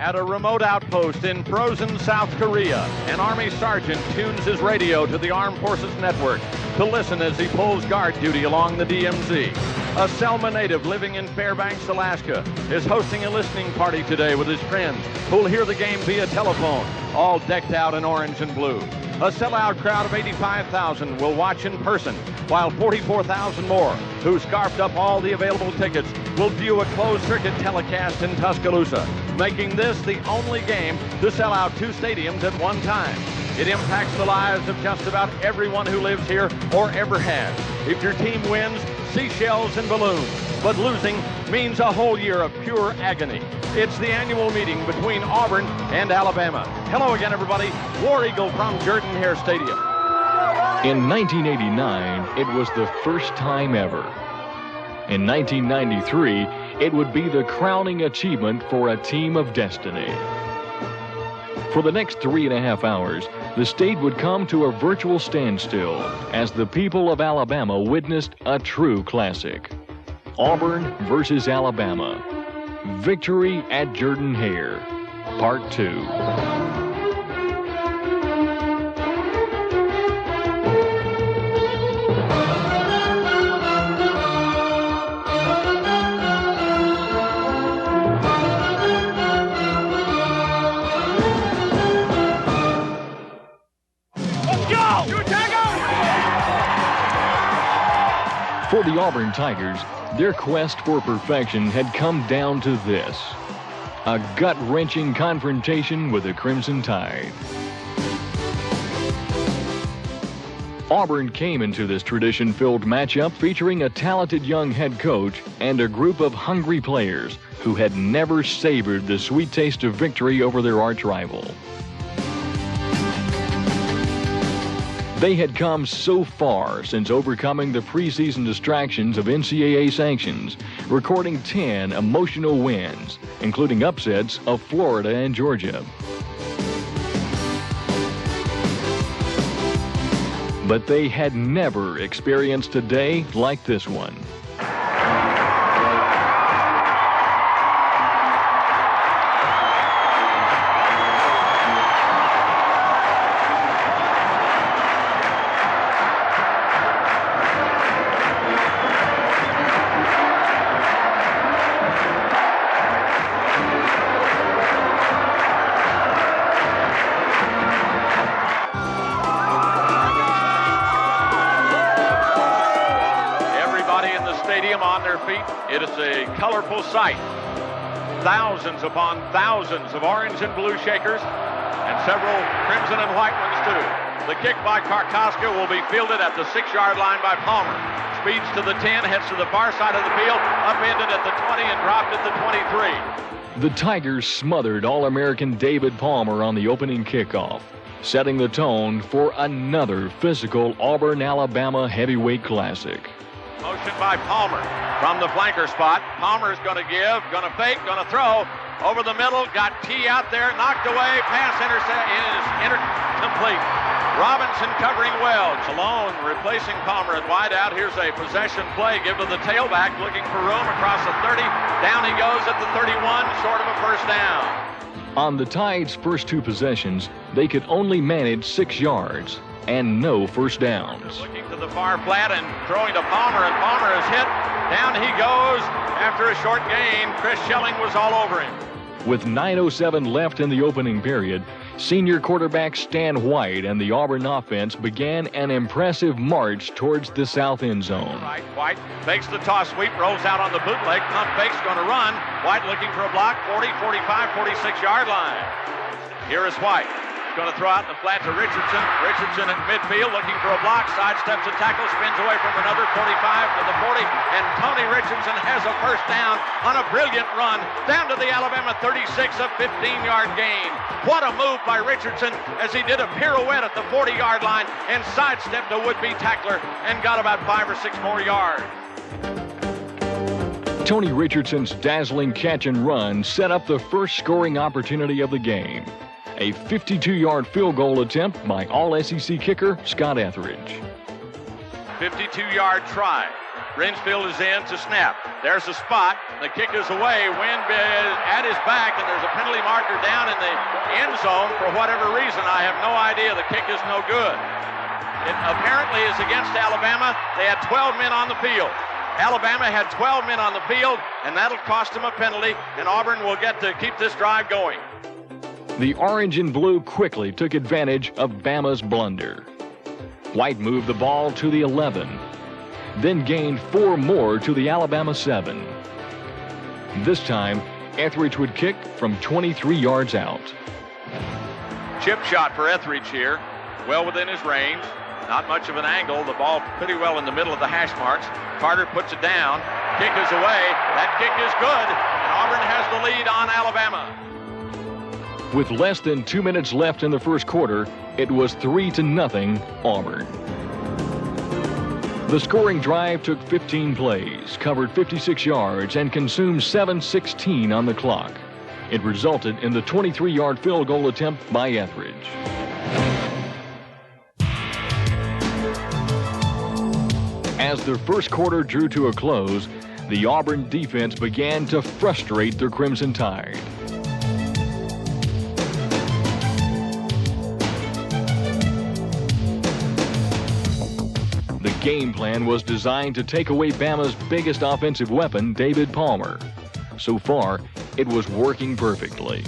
At a remote outpost in frozen South Korea, an Army sergeant tunes his radio to the Armed Forces Network to listen as he pulls guard duty along the DMZ. A Selma native living in Fairbanks, Alaska, is hosting a listening party today with his friends who'll hear the game via telephone, all decked out in orange and blue. A sellout crowd of 85,000 will watch in person, while 44,000 more, who scarfed up all the available tickets, will view a closed-circuit telecast in Tuscaloosa, making this the only game to sell out two stadiums at one time. It impacts the lives of just about everyone who lives here or ever has. If your team wins, seashells and balloons. But losing means a whole year of pure agony. It's the annual meeting between Auburn and Alabama. Hello again, everybody. War Eagle from Jordan-Hare Stadium. In 1989, it was the first time ever. In 1993, it would be the crowning achievement for a team of destiny. For the next 3.5 hours, the state would come to a virtual standstill as the people of Alabama witnessed a true classic. Auburn versus Alabama. Victory at Jordan-Hare, Part 2. For the Auburn Tigers, their quest for perfection had come down to this: a gut-wrenching confrontation with the Crimson Tide. Auburn came into this tradition-filled matchup featuring a talented young head coach and a group of hungry players who had never savored the sweet taste of victory over their arch-rival. They had come so far since overcoming the preseason distractions of NCAA sanctions, recording 10 emotional wins, including upsets of Florida and Georgia. But they had never experienced a day like this one. On their feet, it is a colorful sight. Thousands upon thousands of orange and blue shakers, and several crimson and white ones too. The kick by Karkoska will be fielded at the 6-yard line by Palmer. Speeds to the 10, heads to the far side of the field, upended at the 20 and dropped at the 23. The Tigers smothered All-American David Palmer on the opening kickoff, setting the tone for another physical Auburn-Alabama heavyweight classic. Motion by Palmer from the flanker spot. Palmer's going to give, going to fake, going to throw. Over the middle, got T out there, knocked away, pass incomplete. Robinson covering well. Alone replacing Palmer at wide out. Here's a possession play. Give to the tailback, looking for room across the 30. Down he goes at the 31, short of a first down. On the Tide's first two possessions, they could only manage 6 yards and no first downs. Looking to the far flat and throwing to Palmer, and Palmer is hit. Down he goes after a short gain. Chris Schelling was all over him. With 9:07 left in the opening period, senior quarterback Stan White and the Auburn offense began an impressive march towards the south end zone. Right, White fakes the toss sweep, rolls out on the bootleg, pump fakes, going to run. White looking for a block, 40, 45, 46-yard line. Here is White. Going to throw out in the flat to Richardson. Richardson at midfield looking for a block. Sidesteps a tackle, spins away from another 45 to the 40. And Tony Richardson has a first down on a brilliant run down to the Alabama 36, a 15-yard gain. What a move by Richardson as he did a pirouette at the 40-yard line and sidestepped a would-be tackler and got about 5 or 6 more yards. Tony Richardson's dazzling catch and run set up the first scoring opportunity of the game. A 52-yard field goal attempt by All-SEC kicker Scott Etheridge. 52-yard try. Bridgefield is in to snap. There's a spot. The kick is away. Wind at his back, and there's a penalty marker down in the end zone for whatever reason. I have no idea. The kick is no good. It apparently is against Alabama. They had 12 men on the field. Alabama had 12 men on the field, and that'll cost them a penalty, and Auburn will get to keep this drive going. The orange and blue quickly took advantage of Bama's blunder. White moved the ball to the 11, then gained 4 more to the Alabama 7. This time, Etheridge would kick from 23 yards out. Chip shot for Etheridge here, well within his range. Not much of an angle. The ball pretty well in the middle of the hash marks. Carter puts it down. Kick is away. That kick is good. And Auburn has the lead on Alabama. With less than 2 minutes left in the first quarter, it was 3-0 Auburn. The scoring drive took 15 plays, covered 56 yards, and consumed 7:16 on the clock. It resulted in the 23-yard field goal attempt by Etheridge. As the first quarter drew to a close, the Auburn defense began to frustrate the Crimson Tide. The game plan was designed to take away Bama's biggest offensive weapon, David Palmer. So far, it was working perfectly.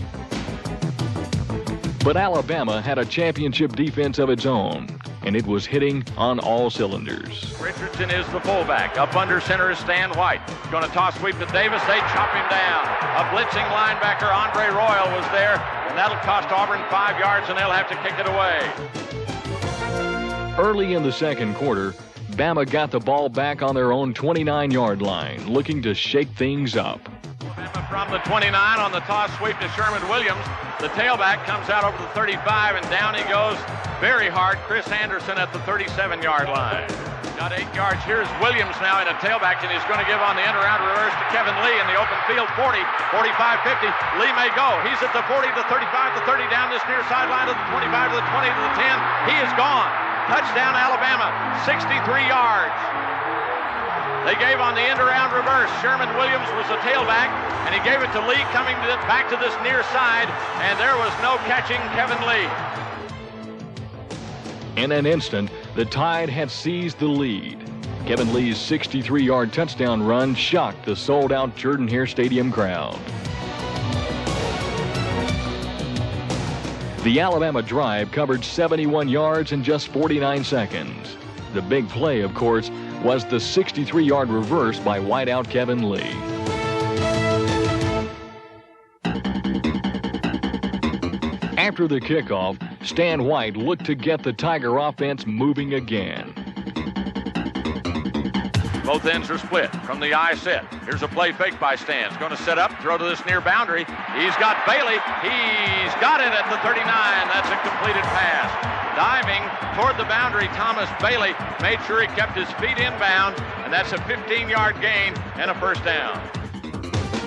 But Alabama had a championship defense of its own, and it was hitting on all cylinders. Richardson is the fullback. Up under center is Stan White. Going to toss sweep to Davis. They chop him down. A blitzing linebacker, Andre Royal, was there, and that'll cost Auburn 5 yards, and they'll have to kick it away. Early in the second quarter, Bama got the ball back on their own 29-yard line, looking to shake things up. Bama from the 29 on the toss sweep to Sherman Williams. The tailback comes out over the 35, and down he goes very hard. Chris Anderson at the 37-yard line. Got 8 yards. Here's Williams now in a tailback, and he's going to give on the end-around reverse to Kevin Lee in the open field. 40, 45, 50. Lee may go. He's at the 40, the 35, the 30, down this near sideline to the 25, to the 20, to the 10. He is gone. Touchdown, Alabama, 63 yards. They gave on the end-around reverse. Sherman Williams was the tailback, and he gave it to Lee coming back to this near side, and there was no catching Kevin Lee. In an instant, the Tide had seized the lead. Kevin Lee's 63-yard touchdown run shocked the sold-out Jordan-Hare Stadium crowd. The Alabama drive covered 71 yards in just 49 seconds. The big play, of course, was the 63-yard reverse by wideout Kevin Lee. After the kickoff, Stan White looked to get the Tiger offense moving again. Both ends are split from the I set. Here's a play fake by Stan. He's going to set up, throw to this near boundary. He's got Bailey. He's got it at the 39. That's a completed pass. Diving toward the boundary, Thomas Bailey made sure he kept his feet inbound, and that's a 15-yard gain and a first down.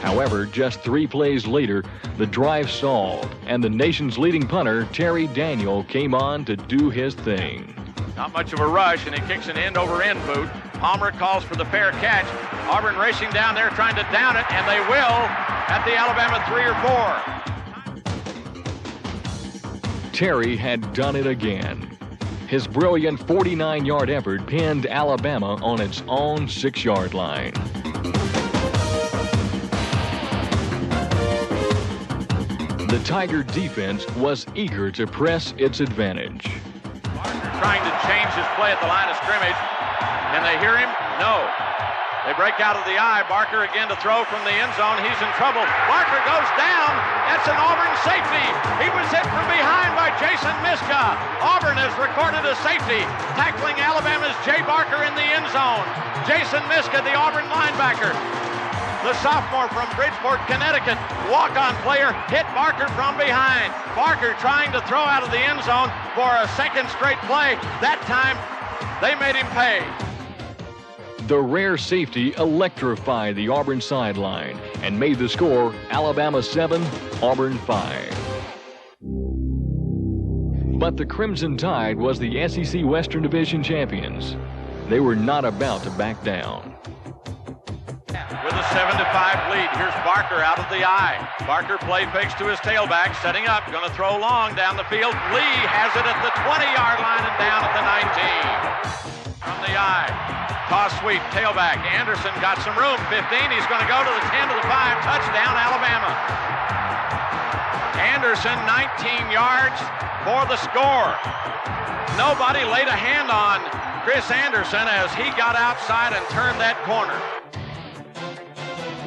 However, just 3 plays later, the drive stalled, and the nation's leading punter, Terry Daniel, came on to do his thing. Not much of a rush, and he kicks an end-over-end boot. Palmer calls for the fair catch. Auburn racing down there trying to down it, and they will at the Alabama 3 or 4. Terry had done it again. His brilliant 49-yard effort pinned Alabama on its own 6-yard line. The Tiger defense was eager to press its advantage. Barker trying to change his play at the line of scrimmage. Can they hear him? No. They break out of the eye. Barker again to throw from the end zone. He's in trouble. Barker goes down. That's an Auburn safety. He was hit from behind by Jason Miska. Auburn has recorded a safety, tackling Alabama's Jay Barker in the end zone. Jason Miska, the Auburn linebacker, the sophomore from Bridgeport, Connecticut, walk-on player, hit Barker from behind. Barker trying to throw out of the end zone for a second straight play. That time, they made him pay. The rare safety electrified the Auburn sideline and made the score Alabama 7, Auburn 5. But the Crimson Tide was the SEC Western Division champions. they were not about to back down. With a 7-5 lead, here's Barker out of the eye. Barker play fakes to his tailback, setting up, going to throw long down the field. Lee has it at the 20-yard line and down at the 19. From the eye, toss sweep, tailback. Anderson got some room, 15. He's going to go to the 10 to the 5, touchdown Alabama. Anderson, 19 yards for the score. Nobody laid a hand on Chris Anderson as he got outside and turned that corner.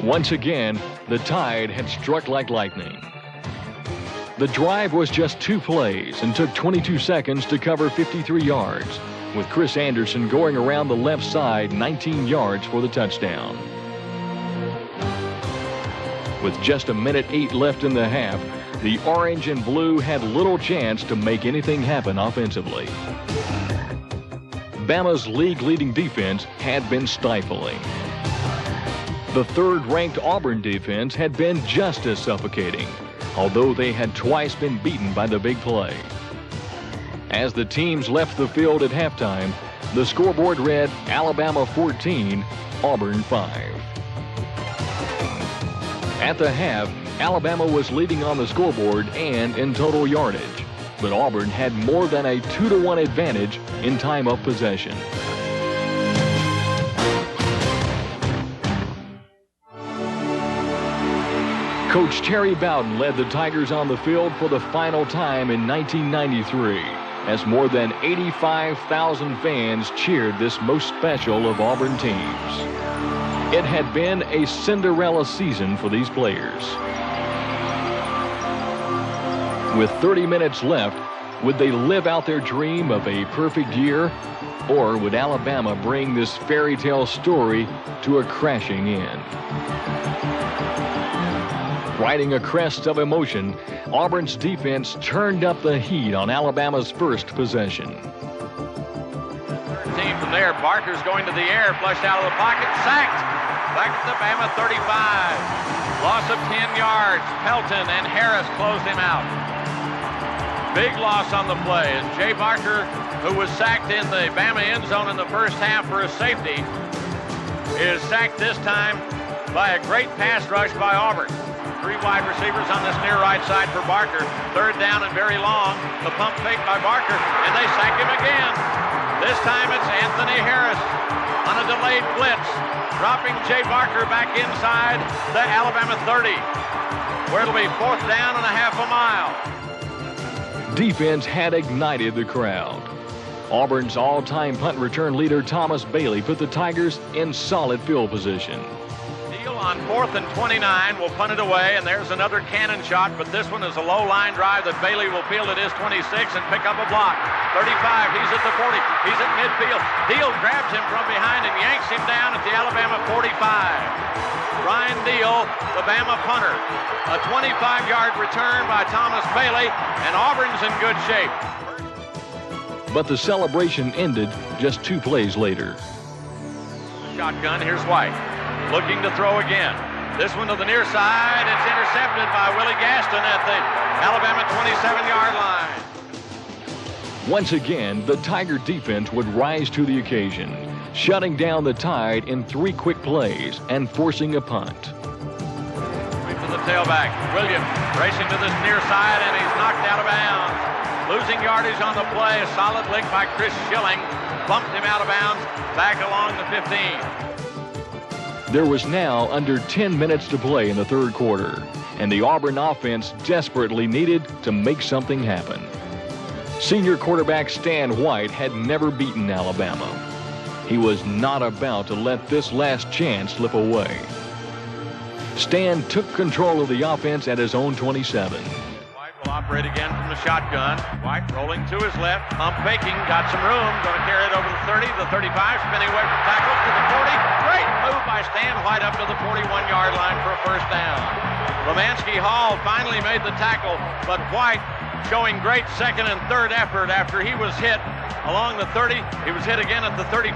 Once again, the Tide had struck like lightning. The drive was just 2 plays and took 22 seconds to cover 53 yards, with Chris Anderson going around the left side 19 yards for the touchdown. With just 1:08 left in the half, the orange and blue had little chance to make anything happen offensively. Bama's league-leading defense had been stifling. The third-ranked Auburn defense had been just as suffocating, although they had twice been beaten by the big play. As the teams left the field at halftime, the scoreboard read Alabama 14, Auburn 5. At the half, Alabama was leading on the scoreboard and in total yardage, but Auburn had more than a 2-to-1 advantage in time of possession. Coach Terry Bowden led the Tigers on the field for the final time in 1993, as more than 85,000 fans cheered this most special of Auburn teams. It had been a Cinderella season for these players. With 30 minutes left, would they live out their dream of a perfect year, or would Alabama bring this fairy tale story to a crashing end? Riding a crest of emotion, Auburn's defense turned up the heat on Alabama's first possession. Team from there, Barker's going to the air, flushed out of the pocket, sacked. Back at the Bama 35. Loss of 10 yards. Pelton and Harris closed him out. Big loss on the play, and Jay Barker, who was sacked in the Bama end zone in the first half for a safety, is sacked this time by a great pass rush by Auburn. 3 wide receivers on this near right side for Barker. Third down and very long. The pump fake by Barker, and they sack him again. This time it's Anthony Harris on a delayed blitz, dropping Jay Barker back inside the Alabama 30, where it'll be 4th down and a half a mile. Defense had ignited the crowd. Auburn's all-time punt return leader Thomas Bailey put the Tigers in solid field position. On 4th and 29, will punt it away, and there's another cannon shot, but this one is a low line drive that Bailey will field at his 26 and pick up a block. 35, he's at the 40, he's at midfield. Deal grabs him from behind and yanks him down at the Alabama 45. Ryan Deal, the Bama punter. A 25-yard return by Thomas Bailey, and Auburn's in good shape. But the celebration ended just 2 plays later. Shotgun, here's White. Looking to throw again. This one to the near side. It's intercepted by Willie Gaston at the Alabama 27-yard line. Once again, the Tiger defense would rise to the occasion, shutting down the Tide in 3 quick plays and forcing a punt. Right to the tailback. Williams racing to this near side, and he's knocked out of bounds. Losing yardage on the play. A solid lick by Chris Schilling. Bumped him out of bounds back along the 15. There was now under 10 minutes to play in the third quarter, and the Auburn offense desperately needed to make something happen. Senior quarterback Stan White had never beaten Alabama. He was not about to let this last chance slip away. Stan took control of the offense at his own 27. White will operate again from the shotgun. White rolling to his left, pump faking, got some room, going to carry it over the 30, the 35, spinning away from tackle to the 40. Great move by Stan White up to the 41-yard line for a first down. Romansky Hall finally made the tackle, but White showing great second and third effort after he was hit along the 30. He was hit again at the 35,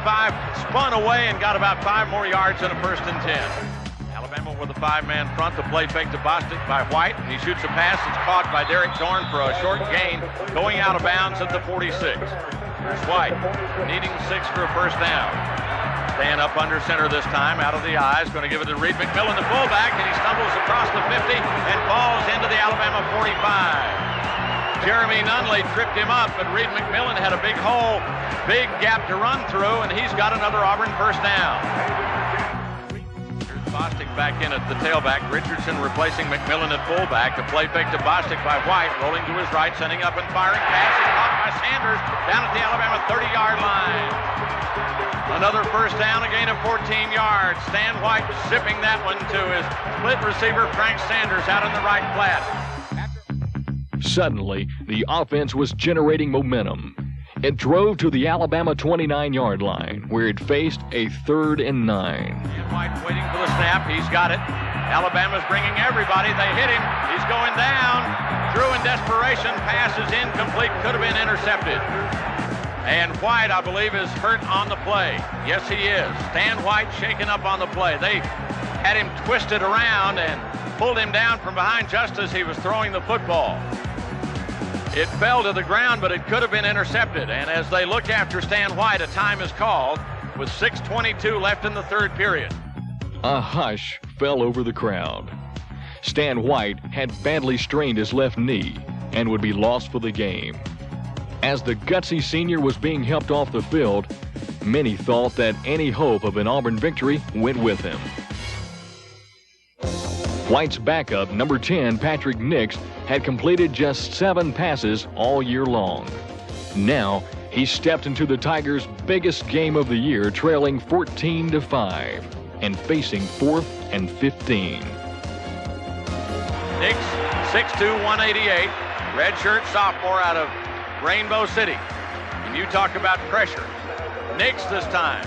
spun away and got about 5 more yards in a 1st and 10. Alabama with a 5-man front. The play fake to Bostic by White. He shoots a pass. It's caught by Derek Dorn for a short gain, going out of bounds at the 46. Here's White, needing 6 for a first down. Staying up under center this time, out of the eyes, going to give it to Reed McMillan, the fullback, and he stumbles across the 50 and falls into the Alabama 45. Jeremy Nunley tripped him up, but Reed McMillan had a big hole, big gap to run through, and he's got another Auburn first down. Here's Bostic back in at the tailback. Richardson replacing McMillan at fullback. A play fake to Bostic by White, rolling to his right, sending up and firing. Pass is caught by Sanders down at the Alabama 30-yard line. Another first down, a gain of 14 yards. Stan White zipping that one to his split receiver, Frank Sanders, out in the right flat. Suddenly, the offense was generating momentum. It drove to the Alabama 29-yard line, where it faced a 3rd and 9. And White waiting for the snap. He's got it. Alabama's bringing everybody. They hit him. He's going down. Drew in desperation. Pass is incomplete. Could have been intercepted. And White, I believe, is hurt on the play. Yes, he is. Stan White shaken up on the play. They had him twisted around and pulled him down from behind just as he was throwing the football. It fell to the ground, but it could have been intercepted. And as they look after Stan White, a time is called with 6:22 left in the 3rd period. A hush fell over the crowd. Stan White had badly strained his left knee and would be lost for the game. As the gutsy senior was being helped off the field, many thought that any hope of an Auburn victory went with him. White's backup, number 10, Patrick Nix, had completed just 7 passes all year long. Now, he stepped into the Tigers' biggest game of the year, trailing 14-5 and facing 4th and 15. Nix, 6'2", 188, redshirt sophomore out of Rainbow City. And you talk about pressure. Nix this time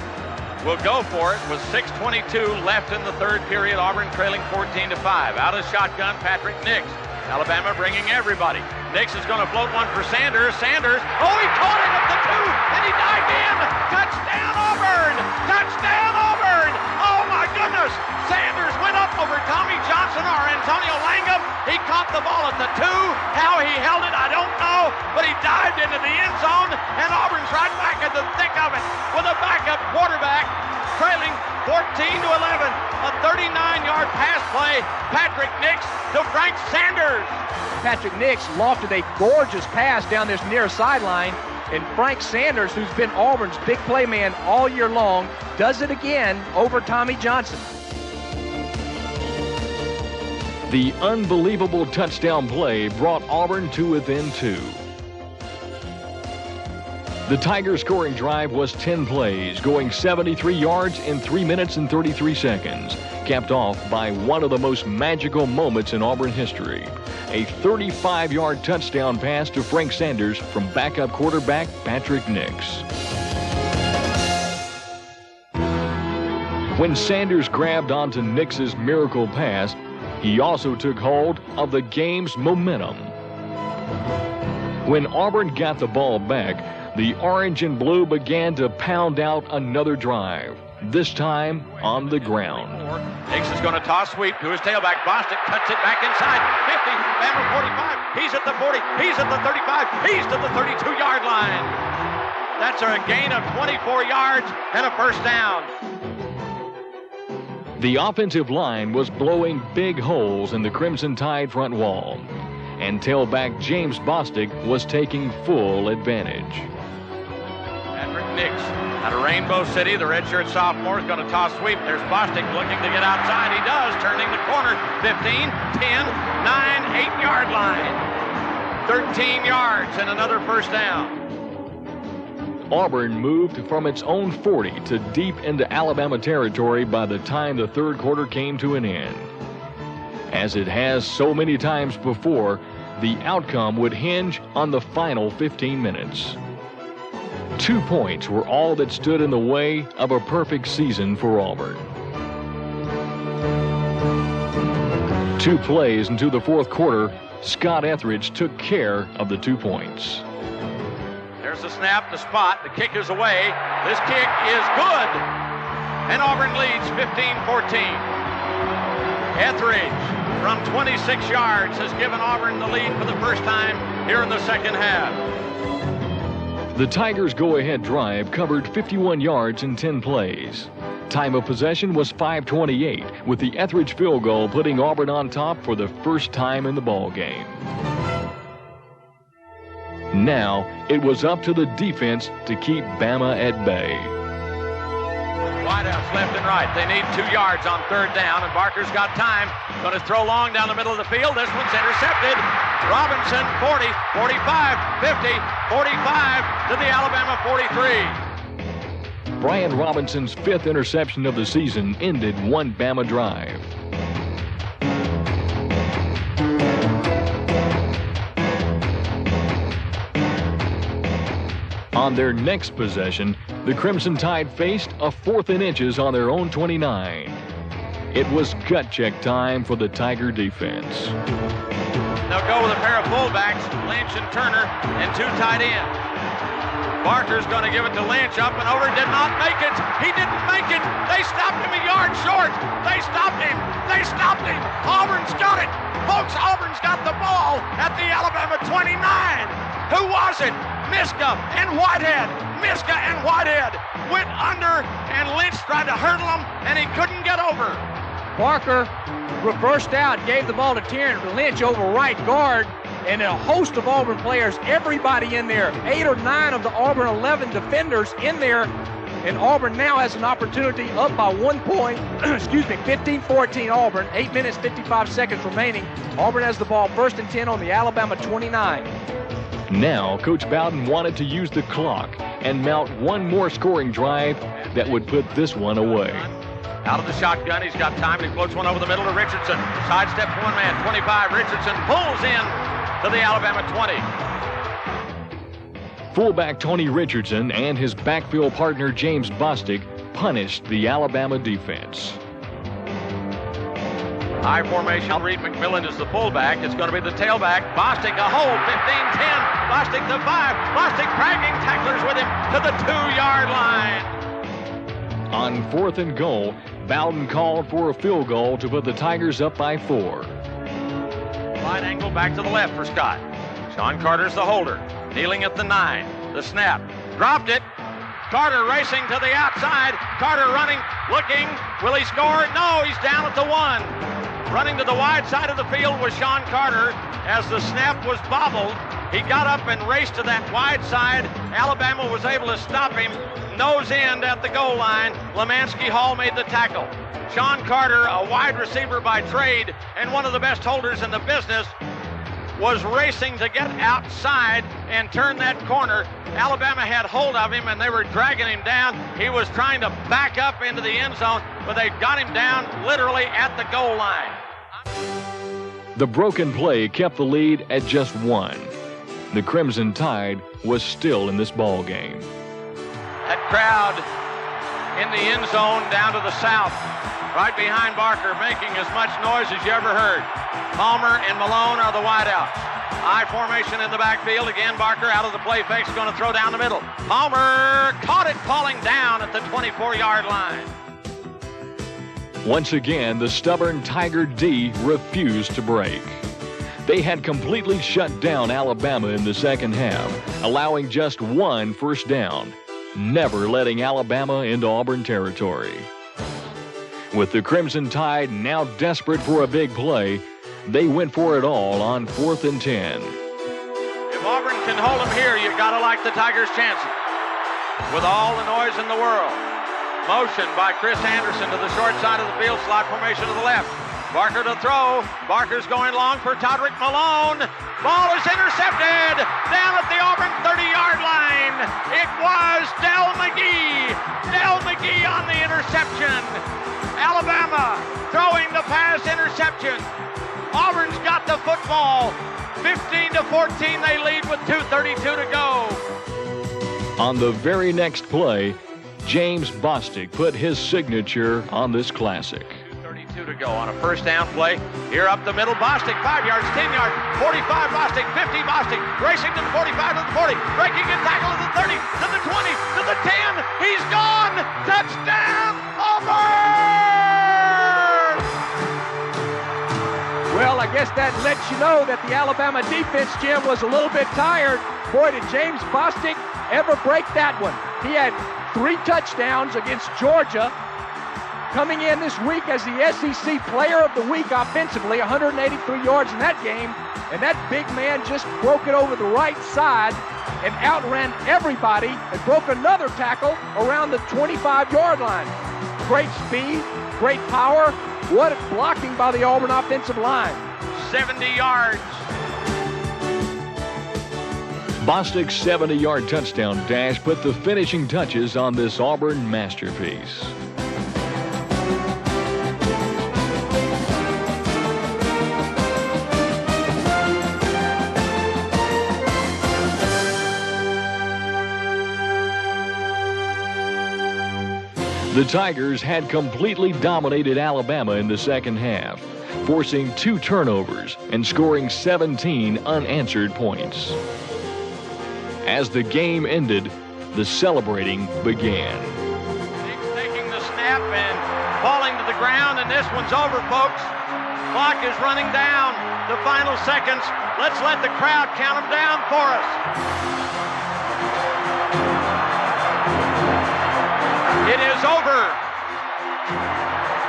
will go for it with 6:22 left in the 3rd period. Auburn trailing 14-5. Out of shotgun, Patrick Nix. Alabama bringing everybody. Nix is going to float one for Sanders. Sanders, oh, he caught it at the 2, and he dived in. Touchdown, Auburn! Touchdown, Auburn! Oh, my goodness! Sanders went up over Tommy Johnson or Antonio Langham. He caught the ball at the 2. How he held it, I don't know, but he dived into the end zone, and Auburn's right back in the thick of it with a backup quarterback trailing 14-11. A 39-yard pass play. Patrick Nix to Frank Sanders. Patrick Nix lofted a gorgeous pass down this near sideline, and Frank Sanders, who's been Auburn's big play man all year long, does it again over Tommy Johnson. The unbelievable touchdown play brought Auburn to within 2. The Tigers' scoring drive was 10 plays, going 73 yards in 3 minutes and 33 seconds, capped off by one of the most magical moments in Auburn history, a 35-yard touchdown pass to Frank Sanders from backup quarterback Patrick Nix. When Sanders grabbed onto Nix's miracle pass, he also took hold of the game's momentum. When Auburn got the ball back, the orange and blue began to pound out another drive, this time on the ground. Nix is going to toss sweep to his tailback. Bostic cuts it back inside. 50, Bama 45. He's at the 40. He's at the 35. He's to the 32-yard line. That's a gain of 24 yards and a first down. The offensive line was blowing big holes in the Crimson Tide front wall, and tailback James Bostic was taking full advantage. Patrick Nix out of Rainbow City, the redshirt sophomore, is going to toss sweep. There's Bostic looking to get outside. He does, turning the corner. 15, 10, 9, 8-yard line. 13 yards and another first down. Auburn moved from its own 40 to deep into Alabama territory by the time the 3rd quarter came to an end. As it has so many times before, the outcome would hinge on the final 15 minutes. 2 points were all that stood in the way of a perfect season for Auburn. 2 plays into the 4th quarter, Scott Etheridge took care of the 2 points. There's the snap, the spot, the kick is away. This kick is good. And Auburn leads 15-14. Etheridge from 26 yards has given Auburn the lead for the first time here in the second half. The Tigers' go-ahead drive covered 51 yards in 10 plays. Time of possession was 5:28, with the Etheridge field goal putting Auburn on top for the first time in the ballgame. Now, it was up to the defense to keep Bama at bay. Wideouts left and right. They need 2 yards on third down, and Barker's got time. Going to throw long down the middle of the field. This one's intercepted. Robinson, 40, 45, 50, 45 to the Alabama 43. Brian Robinson's 5th interception of the season ended one Bama drive. On their next possession, the Crimson Tide faced a 4th and inches on their own 29. It was gut check time for the Tiger defense. They'll go with a pair of fullbacks, Lynch and Turner, and 2 tight ends. Barker's going to give it to Lynch, up and over, did not make it. He didn't make it. They stopped him a yard short. They stopped him. They stopped him. Auburn's got it. Folks, Auburn's got the ball at the Alabama 29. Who was it? Miska and Whitehead. Miska and Whitehead went under, and Lynch tried to hurdle him, and he couldn't get over. Barker reversed out, gave the ball to Terrence Lynch over right guard, and a host of Auburn players, everybody in there, 8 or 9 of the Auburn 11 defenders in there, and Auburn now has an opportunity up by 1 point, 15-14 Auburn, 8 minutes, 55 seconds remaining. Auburn has the ball 1st and 10 on the Alabama 29. Now, Coach Bowden wanted to use the clock and mount one more scoring drive that would put this one away. Out of the shotgun, he's got time, and he floats one over the middle to Richardson. Sidesteps one man, 25. Richardson pulls in to the Alabama 20. Fullback Tony Richardson and his backfield partner James Bostic punished the Alabama defense. High formation. Reed McMillan is the fullback. It's going to be the tailback. Bostic a hold. 15-10. Bostic to 5. Bostic dragging tacklers with him to the 2-yard line. On 4th and goal, Bowden called for a field goal to put the Tigers up by 4. Wide angle back to the left for Scott. Sean Carter's the holder. Kneeling at the 9. The snap. Dropped it. Carter racing to the outside. Carter running, looking. Will he score? No, he's down at the 1. Running to the wide side of the field was Sean Carter as the snap was bobbled. He got up and raced to that wide side. Alabama was able to stop him. Nose end at the goal line. Lemansky Hall made the tackle. Sean Carter, a wide receiver by trade and one of the best holders in the business, was racing to get outside and turn that corner. Alabama had hold of him and they were dragging him down. He was trying to back up into the end zone, but they got him down literally at the goal line. The broken play kept the lead at just 1. The Crimson Tide was still in this ball game. That crowd in the end zone down to the south, right behind Barker, making as much noise as you ever heard. Palmer and Malone are the wideouts. I formation in the backfield. Again, Barker out of the play fake, going to throw down the middle. Palmer caught it falling down at the 24-yard line. Once again, the stubborn Tiger D refused to break. They had completely shut down Alabama in the second half, allowing just 1 first down, never letting Alabama into Auburn territory. With the Crimson Tide now desperate for a big play, they went for it all on 4th and 10. If Auburn can hold them here, you've got to like the Tigers' chances. With all the noise in the world. Motion by Chris Anderson to the short side of the field, slot formation to the left. Barker to throw. Barker's going long for Todrick Malone. Ball is intercepted down at the Auburn 30-yard line. It was Del McGee. Del McGee on the interception. Alabama throwing the pass interception. Auburn's got the football. 15-14, they lead with 2:32 to go. On the very next play, James Bostic put his signature on this classic. 2:32 to go on a first down play. Here up the middle, Bostic, 5 yards, 10 yards, 45 Bostic, 50 Bostic, racing to the 45 to the 40, breaking and tackle to the 30, to the 20, to the 10. He's gone. Touchdown, Auburn! Well, I guess that lets you know that the Alabama defense, Jim, was a little bit tired. Boy, did James Bostic ever break that one. He had 3 touchdowns against Georgia, coming in this week as the SEC Player of the Week offensively, 183 yards in that game, and that big man just broke it over the right side and outran everybody and broke another tackle around the 25-yard line. Great speed, great power. What blocking by the Auburn offensive line. 70 yards. Bostic's 70-yard touchdown dash put the finishing touches on this Auburn masterpiece. The Tigers had completely dominated Alabama in the second half, forcing 2 turnovers and scoring 17 unanswered points. As the game ended, the celebrating began. Taking the snap and falling to the ground, and this one's over, folks. Clock is running down. The final seconds. Let's let the crowd count them down for us. It is over.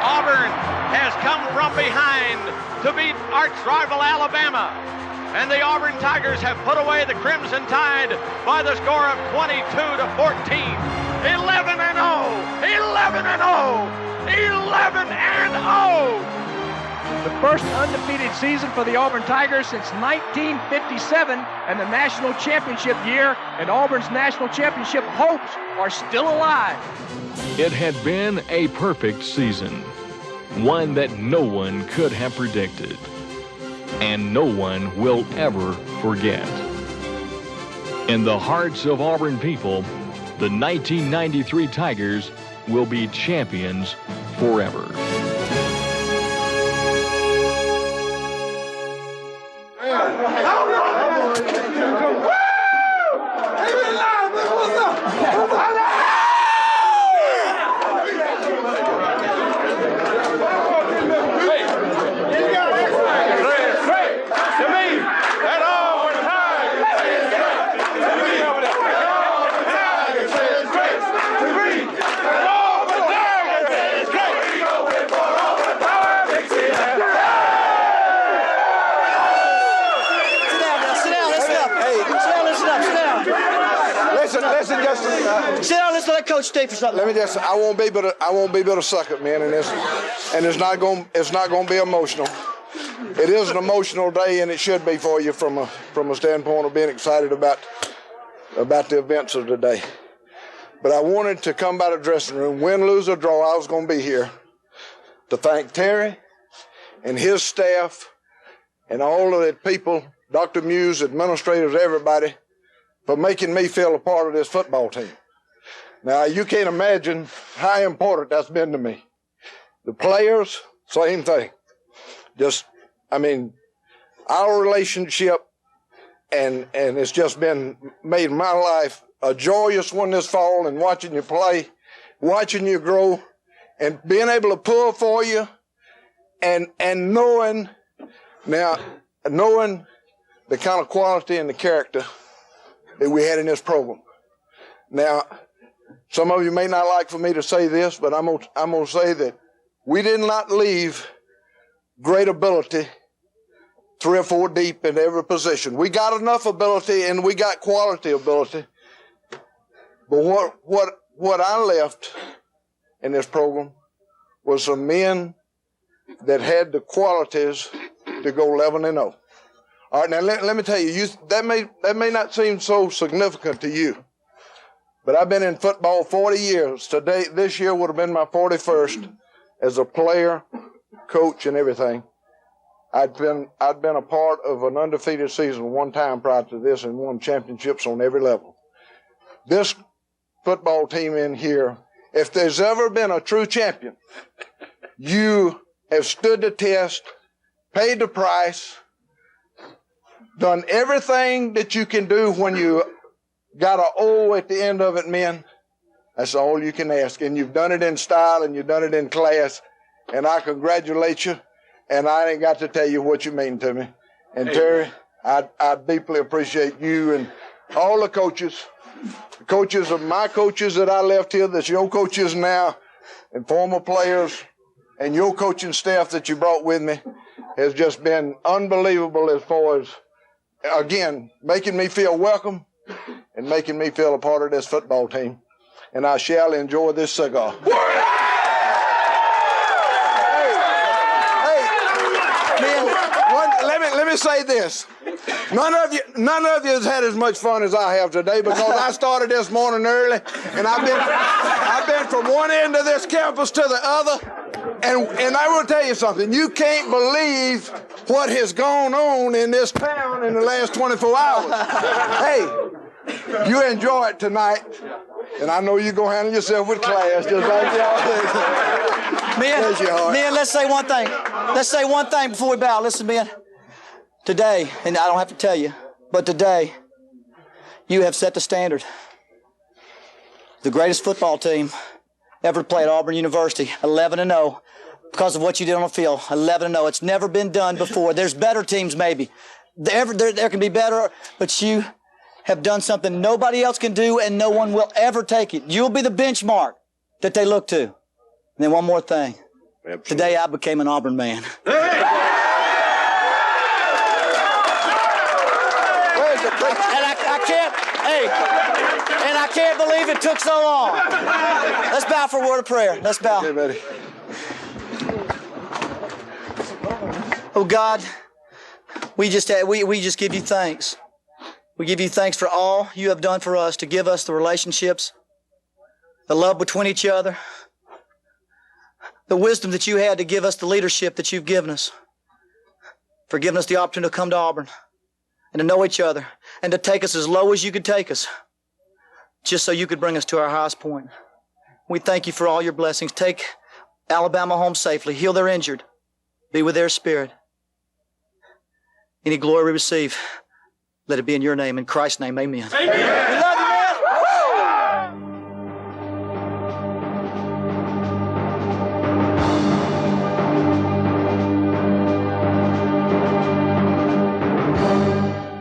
Auburn has come from behind to beat arch rival Alabama. And the Auburn Tigers have put away the Crimson Tide by the score of 22-14. 11-0. 11-0. 11-0. The first undefeated season for the Auburn Tigers since 1957 and the national championship year, and Auburn's national championship hopes are still alive. It had been a perfect season, one that no one could have predicted, and no one will ever forget. In the hearts of Auburn people, the 1993 Tigers will be champions forever. Sit down, let's let Coach stay for something. Let me just. I won't be but a second, man, and it's not going to be emotional. It is an emotional day, and it should be for you from a standpoint of being excited about the events of today. But I wanted to come by the dressing room, win, lose, or draw. I was going to be here to thank Hare and his staff and all of the people, Dr. Muse, administrators, everybody, for making me feel a part of this football team. Now, you can't imagine how important that's been to me. The players, same thing. Our relationship, and it's just been made my life a joyous one this fall, and watching you play, watching you grow, and being able to pull for you, and knowing the kind of quality and the character that we had in this program. Now, some of you may not like for me to say this, but I'm gonna say that we did not leave great ability 3 or 4 deep in every position. We got enough ability and we got quality ability. But what I left in this program was some men that had the qualities to go 11-0. All right, now let me tell you, that may not seem so significant to you, but I've been in football 40 years. This year would have been my 41st as a player, coach, and everything. I'd been a part of an undefeated season one time prior to this and won championships on every level. This football team in here, if there's ever been a true champion, you have stood the test, paid the price, done everything that you can do when you got an O at the end of it, men. That's all you can ask. And you've done it in style and you've done it in class. And I congratulate you. And I ain't got to tell you what you mean to me. And Terry, I deeply appreciate you and all the coaches of my coaches that I left here, that's your coaches now, and former players, and your coaching staff that you brought with me, has just been unbelievable as far as, again, making me feel welcome and making me feel a part of this football team. And I shall enjoy this cigar. Let me say this. None of you has had as much fun as I have today, because I started this morning early, and I've been from one end of this campus to the other, and I will tell you something. You can't believe what has gone on in this town in the last 24 hours. Hey, you enjoy it tonight, and I know you're going to handle yourself with class, just like y'all. Men, let's say one thing. Let's say one thing before we bow. Listen, men. Today, and I don't have to tell you, but today, you have set the standard. The greatest football team ever to play at Auburn University, 11-0, because of what you did on the field, 11-0. It's never been done before. There's better teams, maybe. There can be better, but you have done something nobody else can do, and no one will ever take it. You'll be the benchmark that they look to. And then one more thing. Absolutely. Today, I became an Auburn man. And I can't believe it took so long. Let's bow for a word of prayer. Let's bow. Okay, buddy. Oh God, we just give you thanks. We give you thanks for all you have done for us, to give us the relationships, the love between each other, the wisdom that you had to give us the leadership that you've given us, for giving us the opportunity to come to Auburn and to know each other, and to take us as low as you could take us, just so you could bring us to our highest point. We thank you for all your blessings. Take Alabama home safely. Heal their injured. Be with their spirit. Any glory we receive, let it be in your name. In Christ's name, amen. Amen. We love you, man.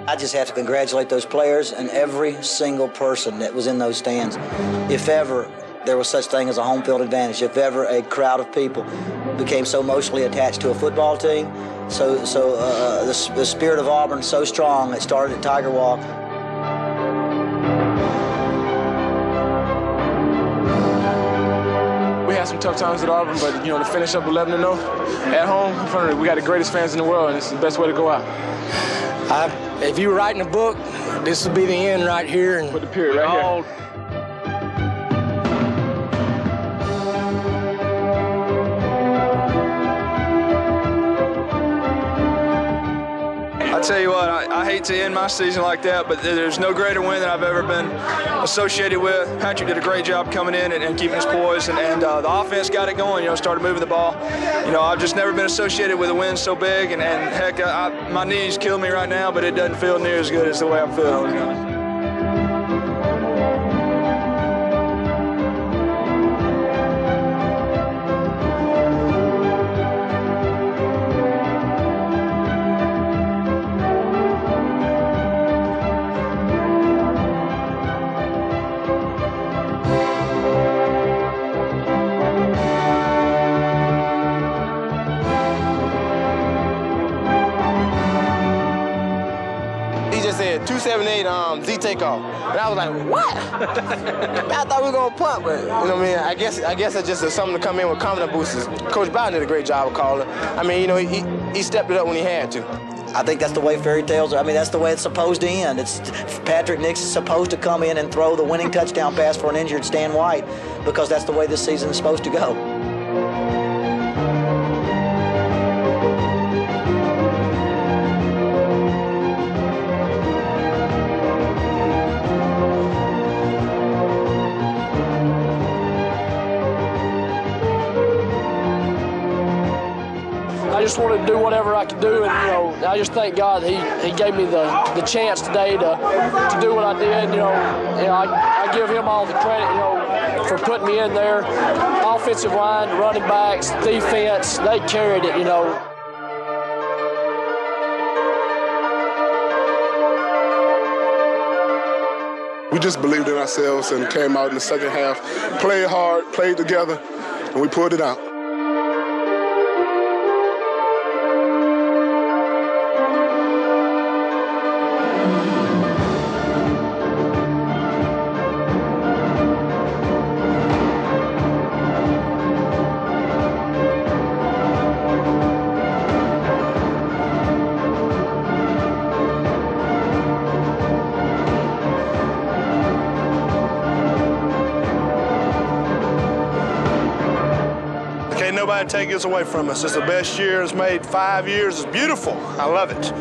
I just have to congratulate those players and every single person that was in those stands. If ever there was such thing as a home field advantage, if ever a crowd of people became so emotionally attached to a football team, the spirit of Auburn so strong, it started at Tiger Walk. We had some tough times at Auburn, but to finish up 11-0 at home in front of we got the greatest fans in the world, and it's the best way to go out. If you were writing a book, this would be the end right here. And put the period right here. I tell you what, I hate to end my season like that, but there's no greater win that I've ever been associated with. Patrick did a great job coming in and keeping us poised, and the offense got it going, started moving the ball. I've just never been associated with a win so big, and heck, my knees kill me right now, but it doesn't feel near as good as the way I'm feeling. said 278 Z takeoff. And I was like, what? I thought we were gonna punt, but you know what I mean? I guess it's just something to come in with confidence boosters. Coach Bowden did a great job of calling. I mean, he stepped it up when he had to. I think that's the way fairy tales are. I mean, that's the way it's supposed to end. It's Patrick Nix is supposed to come in and throw the winning touchdown pass for an injured Stan White, because that's the way this season is supposed to go. I just wanted to do whatever I could do, and I just thank God he gave me the chance today to do what I did. I give him all the credit, for putting me in there. Offensive line, running backs, defense, they carried it, We just believed in ourselves and came out in the second half, played hard, played together, and we pulled it out. Can't nobody take this away from us. It's the best year it's made 5 years. It's beautiful. I love it.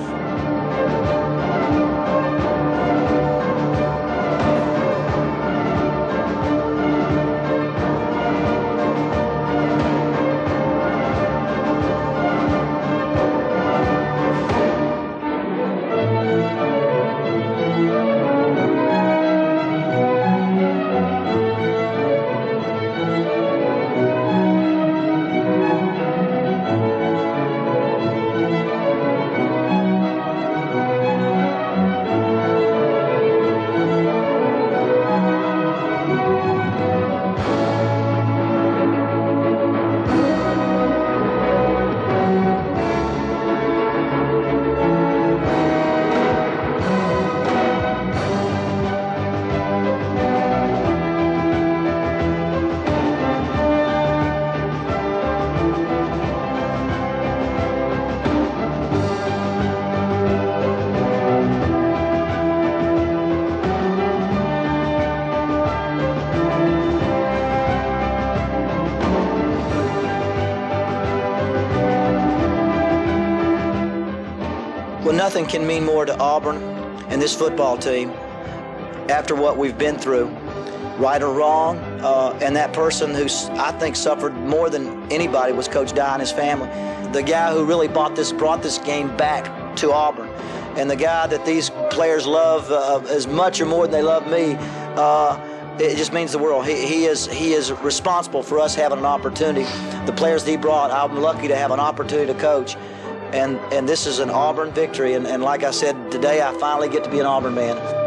Well, nothing can mean more to Auburn and this football team after what we've been through, right or wrong. And that person who I think suffered more than anybody was Coach Dye and his family. The guy who really brought this game back to Auburn, and the guy that these players love as much or more than they love me. It just means the world. He is responsible for us having an opportunity. The players that he brought, I'm lucky to have an opportunity to coach. And this is an Auburn victory. And like I said, today I finally get to be an Auburn man.